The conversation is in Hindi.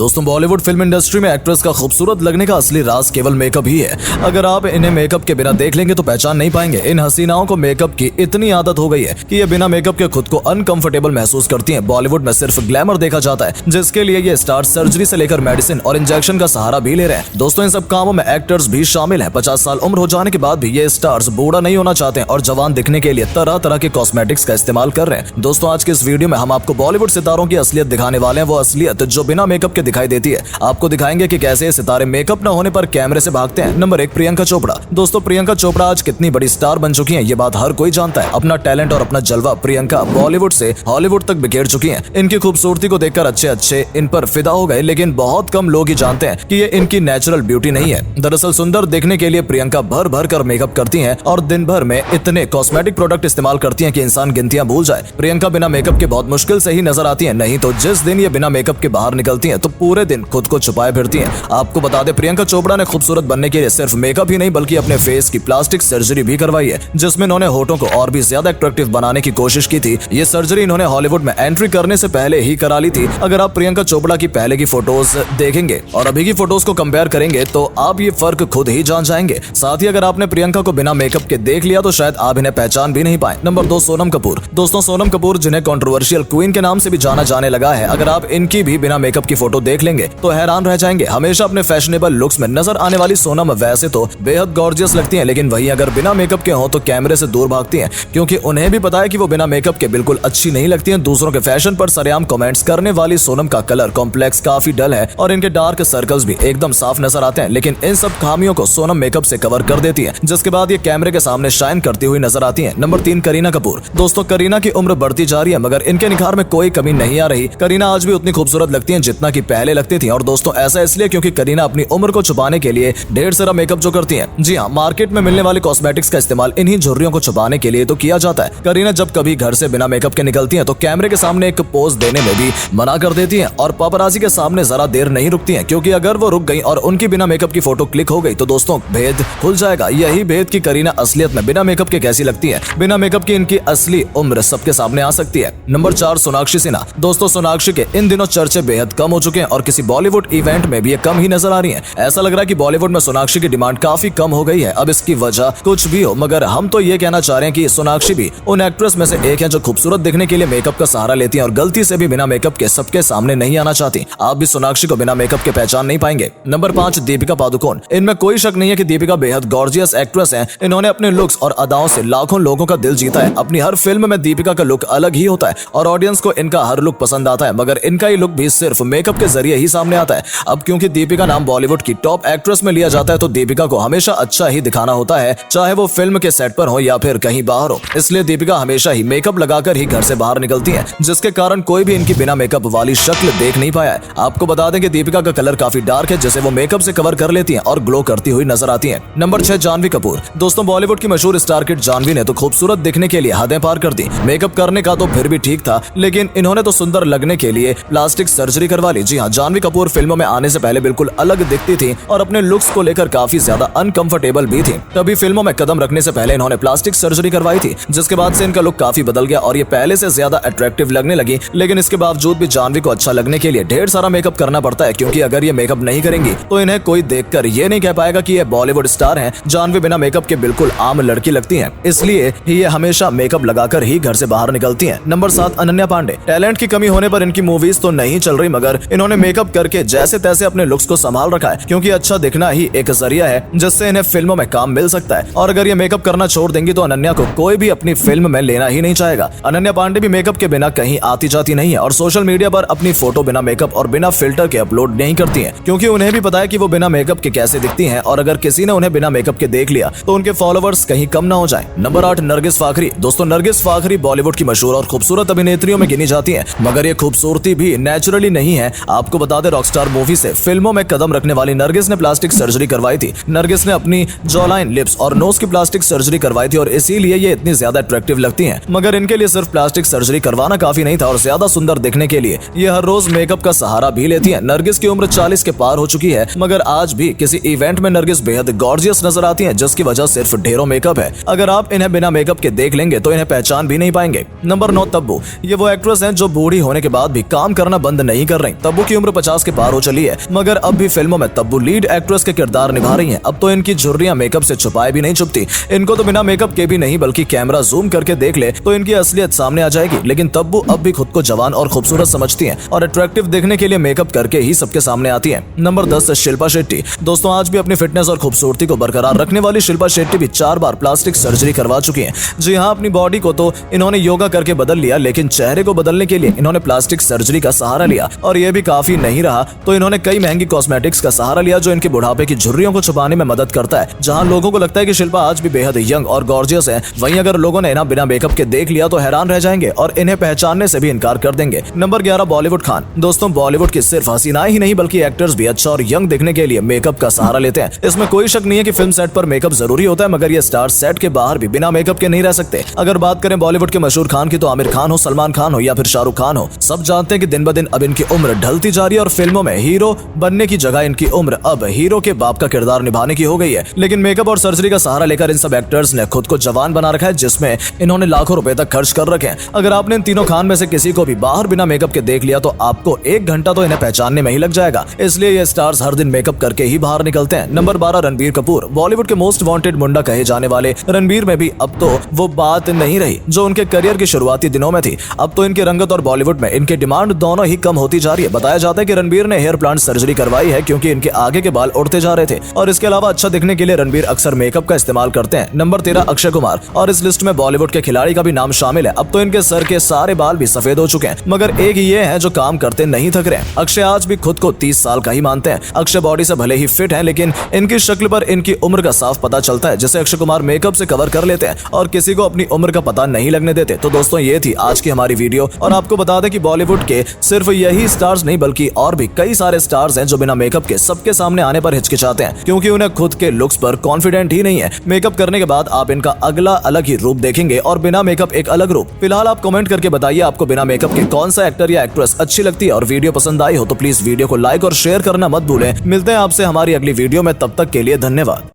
दोस्तों बॉलीवुड फिल्म इंडस्ट्री में एक्ट्रेस का खूबसूरत लगने का असली राज केवल मेकअप ही है। अगर आप इन्हें मेकअप के बिना देख लेंगे तो पहचान नहीं पाएंगे। इन हसीनाओं को मेकअप की इतनी आदत हो गई है कि ये बिना मेकअप के खुद को अनकंफर्टेबल महसूस करती हैं। बॉलीवुड में सिर्फ ग्लैमर देखा जाता है, जिसके लिए ये स्टार सर्जरी से लेकर मेडिसिन और इंजेक्शन का सहारा भी ले रहे हैं। दोस्तों इन सब कामों में एक्टर्स भी शामिल हैं। 50 साल उम्र हो जाने के बाद भी ये स्टार्स बूढ़ा नहीं होना चाहते हैं और जवान दिखने के लिए तरह तरह के कॉस्मेटिक्स का इस्तेमाल कर रहे हैं। दोस्तों आज के इस वीडियो में हम आपको बॉलीवुड सितारों की असलियत दिखाने वाले हैं, वो असलियत जो बिना मेकअप के दिखाई देती है। आपको दिखाएंगे कि कैसे सितारे मेकअप न होने पर कैमरे से भागते हैं। नंबर 1, प्रियंका चोपड़ा। दोस्तों प्रियंका चोपड़ा आज कितनी बड़ी स्टार बन चुकी हैं, ये बात हर कोई जानता है। अपना टैलेंट और अपना जलवा प्रियंका बॉलीवुड से हॉलीवुड तक बिखेर चुकी हैं। इनकी खूबसूरती को देखकर अच्छे इन पर फिदा हो गए, लेकिन बहुत कम लोग ही जानते हैं कि ये इनकी नेचुरल ब्यूटी नहीं है। दरअसल सुंदर दिखने के लिए प्रियंका भर भर कर मेकअप करती हैं और दिन भर में इतने कॉस्मेटिक प्रोडक्ट इस्तेमाल करती हैं कि इंसान गिनतियां भूल जाए। प्रियंका बिना मेकअप के बहुत मुश्किल से ही नजर आती है, नहीं तो जिस दिन ये बिना मेकअप के बाहर निकलती हैं तो पूरे दिन खुद को छुपाए फिरती हैं। आपको बता दें प्रियंका चोपड़ा ने खूबसूरत बनने के लिए सिर्फ मेकअप ही नहीं बल्कि अपने फेस की प्लास्टिक सर्जरी भी करवाई है, जिसमें इन्होंने होठों को और भी ज्यादा अट्रैक्टिव बनाने की कोशिश की थी। ये सर्जरी इन्होंने हॉलीवुड में एंट्री करने से पहले ही करा ली थी। अगर आप प्रियंका चोपड़ा की पहले की फोटोज देखेंगे और अभी की फोटोज को कंपेयर करेंगे तो आप ये फर्क खुद ही जान जाएंगे। साथ ही अगर आपने प्रियंका को बिना मेकअप के देख लिया तो शायद आप इन्हें पहचान भी नहीं पाए। नंबर 2, सोनम कपूर। दोस्तों सोनम कपूर जिन्हें कंट्रोवर्शियल क्वीन के नाम से भी जाना जाने लगा है, अगर आप इनकी भी बिना मेकअप की फोटो देख लेंगे तो हैरान रह जाएंगे। हमेशा अपने फैशनेबल लुक्स में नजर आने वाली सोनम वैसे तो बेहद गॉर्जियस लगती हैं, लेकिन वहीं अगर बिना मेकअप के हो तो कैमरे से दूर भागती हैं, क्योंकि उन्हें भी पता है कि वो बिना मेकअप के बिल्कुल अच्छी नहीं लगती हैं। दूसरों के फैशन पर सरेआम कमेंट्स करने वाली सोनम का कलर कॉम्प्लेक्स काफी डल है और इनके डार्क सर्कल्स भी एकदम साफ नजर आते हैं, लेकिन इन सब खामियों को सोनम मेकअप से कवर कर देती है, जिसके बाद ये कैमरे के सामने शाइन करती हुई नजर आती है। नंबर 3, करीना कपूर। दोस्तों करीना की उम्र बढ़ती जा रही है, मगर इनके निखार में कोई कमी नहीं आ रही। करीना आज भी उतनी खूबसूरत लगती हैं जितना कि पहले लगती थी, और दोस्तों ऐसा इसलिए क्योंकि करीना अपनी उम्र को छुपाने के लिए ढेर सारा मेकअप जो करती हैं। जी हाँ, मार्केट में मिलने वाले कॉस्मेटिक्स का इस्तेमाल इन्हीं झुर्रियों को छुपाने के लिए तो किया जाता है। करीना जब कभी घर से बिना मेकअप के निकलती हैं तो कैमरे के सामने एक पोज देने में भी मना कर देती हैं और पापराजी के सामने जरा देर नहीं रुकती हैं, क्योंकि अगर वो रुक गई और उनकी बिना मेकअप की फोटो क्लिक हो गई तो दोस्तों भेद खुल जाएगा। यही भेद की करीना असलियत में बिना मेकअप के कैसी लगती है। बिना मेकअप की इनकी असली उम्र सबके सामने आ सकती है। नंबर 4, सोनाक्षी सिन्हा। दोस्तों सोनाक्षी के इन दिनों चर्चे बेहद कम हो चुके हैं और किसी बॉलीवुड इवेंट में भी ये कम ही नजर आ रही हैं। ऐसा लग रहा है कि बॉलीवुड में सोनाक्षी की डिमांड काफी कम हो गई है। अब इसकी वजह कुछ भी हो, मगर हम तो ये कहना चाह रहे हैं कि सोनाक्षी भी उन एक्ट्रेस में से एक है जो खूबसूरत दिखने के लिए मेकअप का सहारा लेती हैं और गलती से भी बिना मेकअप के सबके सामने नहीं आना चाहती। आप भी सोनाक्षी को बिना मेकअप के पहचान नहीं पाएंगे। नंबर 5, दीपिका पादुकोण। इनमें कोई शक नहीं है कि दीपिका बेहद गॉर्जियस एक्ट्रेस हैं। इन्होंने अपने लुक्स और अदाओं से लाखों लोगों का दिल जीता है। अपनी हर फिल्म में दीपिका का लुक अलग ही होता है और ऑडियंस को इनका हर लुक पसंद आता है, मगर इनका ये लुक भी सिर्फ मेकअप के जरिए ही सामने आता है। अब क्योंकि दीपिका नाम बॉलीवुड की टॉप एक्ट्रेस में लिया जाता है तो दीपिका को हमेशा अच्छा ही दिखाना होता है, चाहे वो फिल्म के सेट पर हो या फिर कहीं बाहर हो। इसलिए दीपिका हमेशा ही मेकअप लगाकर ही घर से बाहर निकलती हैं, जिसके कारण कोई भी इनकी बिना मेकअप वाली शक्ल देख नहीं पाया है। आपको बता दें कि दीपिका का कलर काफी डार्क है, जिसे वो मेकअप से कवर कर लेती हैं और ग्लो करती हुई नजर आती हैं। नंबर 6, जानवी कपूर। दोस्तों बॉलीवुड की मशहूर स्टार किड जानवी ने तो खूबसूरत दिखने के लिए हदें पार कर दी। मेकअप करने का तो फिर भी ठीक था, लेकिन इन्होंने तो सुंदर लगने के लिए प्लास्टिक सर्जरी करवा ली। जी हाँ, जानवी कपूर फिल्मों में आने से पहले बिल्कुल अलग दिखती थी और अपने लुक्स को लेकर काफी ज्यादा अनकंफर्टेबल भी थी। तभी फिल्मों में कदम रखने से पहले इन्होंने प्लास्टिक सर्जरी करवाई थी, जिसके बाद से इनका लुक काफी बदल गया और ये पहले से ज्यादा अट्रैक्टिव लगने लगी। लेकिन इसके बावजूद भी जानवी को अच्छा लगने के लिए ढेर सारा मेकअप करना पड़ता है, क्योंकि अगर ये मेकअप नहीं करेंगी तो इन्हें कोई देखकर ये नहीं कह पाएगा कि ये बॉलीवुड स्टार हैं। जानवी बिना मेकअप के बिल्कुल आम लड़की लगती हैं, इसलिए ये हमेशा मेकअप लगाकर ही घर से बाहर निकलती हैं। नंबर 7, अनन्या पांडे। टैलेंट की कमी होने पर इनकी मूवीज तो नहीं चल रही, मगर इन्होंने मेकअप करके जैसे तैसे अपने लुक्स को संभाल रखा है, क्योंकि अच्छा दिखना ही एक जरिया है जिससे इन्हें फिल्मों में काम मिल सकता है। और अगर ये मेकअप करना छोड़ देंगी तो अनन्या को कोई भी अपनी फिल्म में लेना ही नहीं चाहेगा। अनन्या पांडे भी मेकअप के बिना कहीं आती जाती नहीं है और सोशल मीडिया पर अपनी फोटो बिना मेकअप और बिना फिल्टर के अपलोड नहीं करती हैं, क्योंकि उन्हें भी पता है कि वो बिना मेकअप के कैसे दिखती हैं और अगर किसी ने उन्हें बिना मेकअप के देख लिया तो उनके फॉलोवर्स कहीं कम ना हो जाए। नंबर 8, नरगिस फाखरी। दोस्तों नरगिस फाखरी बॉलीवुड की मशहूर और खूबसूरत अभिनेत्रियों में गिनी जाती हैं, मगर ये खूबसूरती भी नेचुरली नहीं है। आपको बता दें रॉकस्टार मूवी से फिल्मों में कदम रखने वाली नरगिस ने प्लास्टिक सर्जरी करवाई थी। नरगिस ने अपनी जॉलाइन, लिप्स और नोज की प्लास्टिक सर्जरी करवाई थी और इसीलिए ये इतनी ज्यादा अट्रैक्टिव लगती हैं। मगर इनके लिए सिर्फ प्लास्टिक सर्जरी करवाना काफी नहीं था और ज्यादा सुंदर दिखने के लिए ये हर रोज मेकअप का सहारा भी लेती हैं। नरगिस की उम्र 40 के पार हो चुकी है, मगर आज भी किसी इवेंट में नरगिस बेहद गॉर्जियस नजर आती हैं, जिसकी वजह सिर्फ ढेरों मेकअप है। अगर आप इन्हें बिना मेकअप के देख लेंगे तो इन्हें पहचान भी नहीं पाएंगे। नंबर 9, तब्बू। ये वो एक्ट्रेस हैं जो बूढ़ी होने के बाद भी काम करना बंद नहीं कर रही। तब्बू जिनकी उम्र 50 के पार हो चली है, मगर अब भी फिल्मों में तब्बू लीड एक्ट्रेस के किरदार निभा रही हैं। अब तो इनकी झुर्रियां मेकअप से छुपाए भी नहीं छुपती। इनको तो बिना मेकअप के भी नहीं बल्कि कैमरा जूम करके देख ले तो इनकी असलियत सामने आ जाएगी। लेकिन तब्बू अब भी खुद को जवान और खूबसूरत समझती हैं और अट्रैक्टिव दिखने के लिए मेकअप करके ही सबके सामने आती हैं। नंबर 10 शिल्पा शेट्टी। दोस्तों, आज भी अपनी फिटनेस और खूबसूरती को बरकरार रखने वाली शिल्पा शेट्टी भी 4 बार प्लास्टिक सर्जरी करवा चुकी हैं। जी हाँ, अपनी बॉडी को तो इन्होंने योगा करके बदल लिया, लेकिन चेहरे को बदलने के लिए इन्होंने प्लास्टिक सर्जरी का सहारा लिया। और यह भी काफी नहीं रहा तो इन्होंने कई महंगी कॉस्मेटिक्स का सहारा लिया जो इनके बुढ़ापे की झुर्रियों को छुपाने में मदद करता है। जहां लोगों को लगता है कि शिल्पा आज भी बेहद यंग और गॉर्जियस है, वहीं अगर लोगों ने इन्हें बिना मेकअप के देख लिया तो हैरान रह जाएंगे और इन्हें पहचानने से भी इनकार कर देंगे। नंबर 11 बॉलीवुड खान। दोस्तों, बॉलीवुड की सिर्फ हसीनाएं ही नहीं बल्कि एक्टर्स भी अच्छा और यंग दिखने के लिए मेकअप का सहारा लेते हैं। इसमें कोई शक नहीं है कि फिल्म सेट पर मेकअप जरूरी होता है, मगर ये स्टार सेट के बाहर भी बिना मेकअप के नहीं रह सकते। अगर बात करें बॉलीवुड के मशहूर खान की तो आमिर खान हो, सलमान खान हो या फिर शाहरुख खान हो, सब जानते हैं कि दिन ब दिन अब इनकी उम्र ढलती जा रही है और फिल्मों में हीरो बनने की जगह इनकी उम्र अब हीरो के बाप का किरदार निभाने की हो गई है। लेकिन मेकअप और सर्जरी का सहारा लेकर इन सब एक्टर्स ने खुद को जवान बना रखा है, जिसमें इन्होंने लाखों रुपए तक खर्च कर रखे हैं। अगर आपने इन तीनों खान में से किसी को भी बाहर बिना मेकअप के देख लिया तो आपको 1 घंटा तो इन्हें पहचानने में ही लग जाएगा। इसलिए ये स्टार्स हर दिन मेकअप करके ही बाहर निकलते हैं। नंबर 12 रणबीर कपूर। बॉलीवुड के मोस्ट वांटेड मुंडा कहे जाने वाले रणबीर में भी अब तो वो बात नहीं रही जो उनके करियर के शुरुआती दिनों में थी। अब तो इनकी रंगत और बॉलीवुड में इनकी डिमांड दोनों ही कम होती जा रही है। बताया जाता है कि रणबीर ने हेयर प्लांट सर्जरी करवाई है क्योंकि इनके आगे के बाल उड़ते जा रहे थे और इसके अलावा अच्छा दिखने के लिए रणबीर अक्सर मेकअप का इस्तेमाल करते हैं। नंबर 13 अक्षय कुमार। और इस लिस्ट में बॉलीवुड के खिलाड़ी का भी नाम शामिल है। अब तो इनके सर के सारे बाल भी सफेद हो चुके हैं, मगर एक ये है जो काम करते नहीं थक रहे। अक्षय आज भी खुद को 30 साल का ही मानते हैं। अक्षय बॉडी से भले ही फिट हैं, लेकिन इनकी शक्ल पर इनकी उम्र का साफ पता चलता है, जिसे अक्षय कुमार मेकअप से कवर कर लेते हैं और किसी को अपनी उम्र का पता नहीं लगने देते। तो दोस्तों, ये थी आज की हमारी वीडियो और आपको बता दें कि बॉलीवुड के सिर्फ यही स्टार्स नहीं बल्कि और भी कई सारे स्टार्स हैं जो बिना मेकअप के सबके सामने आने पर हिचकिचाते हैं क्योंकि उन्हें खुद के लुक्स पर कॉन्फिडेंट ही नहीं है। मेकअप करने के बाद आप इनका अगला अलग ही रूप देखेंगे और बिना मेकअप एक अलग रूप। फिलहाल आप कमेंट करके बताइए आपको बिना मेकअप के कौन सा एक्टर या एक्ट्रेस अच्छी लगती है और वीडियो पसंद आई हो तो प्लीज वीडियो को लाइक और शेयर करना मत भूलें। मिलते हैं आपसे हमारी अगली वीडियो में, तब तक के लिए धन्यवाद।